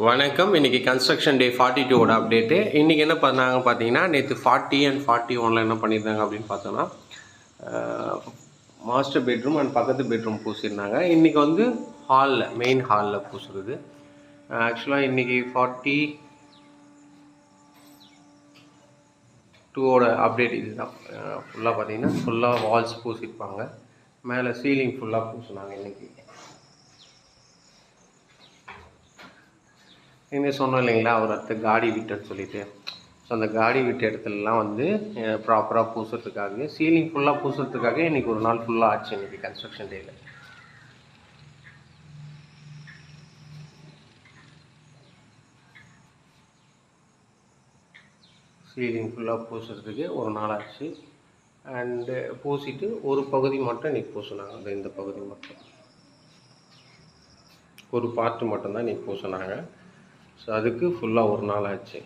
வணக்கம். இன்றைக்கி கன்ஸ்ட்ரக்ஷன் டே 42 ஓட அப்டேட்டு. இன்றைக்கி என்ன பண்ணாங்க பார்த்தீங்கன்னா, நேற்று 40 அண்ட் 41ல் என்ன பண்ணியிருந்தாங்க அப்படின்னு பார்த்தோன்னா, மாஸ்டர் பெட்ரூம் அண்ட் பக்கத்து பெட்ரூம் பூசியிருந்தாங்க. இன்றைக்கி வந்து ஹாலில், மெயின் ஹாலில் பூசுறது. ஆக்சுவலாக இன்றைக்கி 42ஓட அப்டேட் இது தான். ஃபுல்லாக பார்த்தீங்கன்னா ஃபுல்லாக வால்ஸ் பூசியிருப்பாங்க. மேலே சீலிங் ஃபுல்லாக பூசினாங்க இன்றைக்கி. இன்னும் சொன்னோம் இல்லைங்களா, ஒரு இடத்த காடி விட்டுன்னு சொல்லிட்டு. ஸோ அந்த காடி விட்ட இடத்துலலாம் வந்து ப்ராப்பராக பூசுறதுக்காக, சீலிங் ஃபுல்லாக பூசுறதுக்காக இன்றைக்கி ஒரு நாள் ஃபுல்லாக ஆச்சு இன்றைக்கி கன்ஸ்ட்ரக்ஷன் டேயில். சீலிங் ஃபுல்லாக பூசுறதுக்கு ஒரு நாள் ஆச்சு. அண்டு பூசிட்டு ஒரு பகுதி மட்டும் இன்றைக்கி பூசினாங்க. அந்த இந்த பகுதி மட்டும், ஒரு பார்ட்டு மட்டும்தான் இன்றைக்கி பூசினாங்க. ஸோ அதுக்கு ஃபுல்லாக ஒரு நாள் ஆச்சு.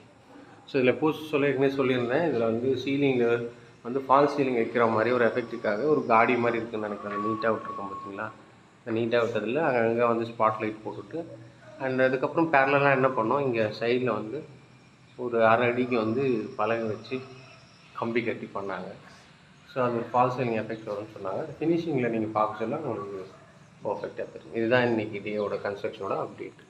ஸோ இதில் பூச ஏற்கனவே சொல்லியிருந்தேன். இதில் வந்து சீலிங்கில் வந்து ஃபால் சீலிங் வைக்கிற மாதிரி ஒரு எஃபெக்ட்டுக்காக ஒரு காடி மாதிரி இருக்குதுன்னு நினைக்கிறேன். நீட்டாக விட்டுருக்கோம் பார்த்தீங்களா. அந்த நீட்டாக விட்டதில் அங்கங்கே வந்து ஸ்பாட் லைட் போட்டுட்டு, அண்ட் அதுக்கப்புறம் பேரலாக என்ன பண்ணோம், இங்கே சைடில் வந்து ஒரு அரை அடிக்கு வந்து பலகை வச்சு கம்பி கட்டி பண்ணாங்க. ஸோ அது ஃபால் சீலிங் எஃபெக்ட் வரும்னு சொன்னாங்க. ஃபினிஷிங்கில் நீங்கள் பார்க்க சொல்ல உங்களுக்கு பர்ஃபெக்டாக தெரியும். இதுதான் இன்றைக்கி டேயோட கன்ஸ்ட்ரக்ஷனோட அப்டேட்.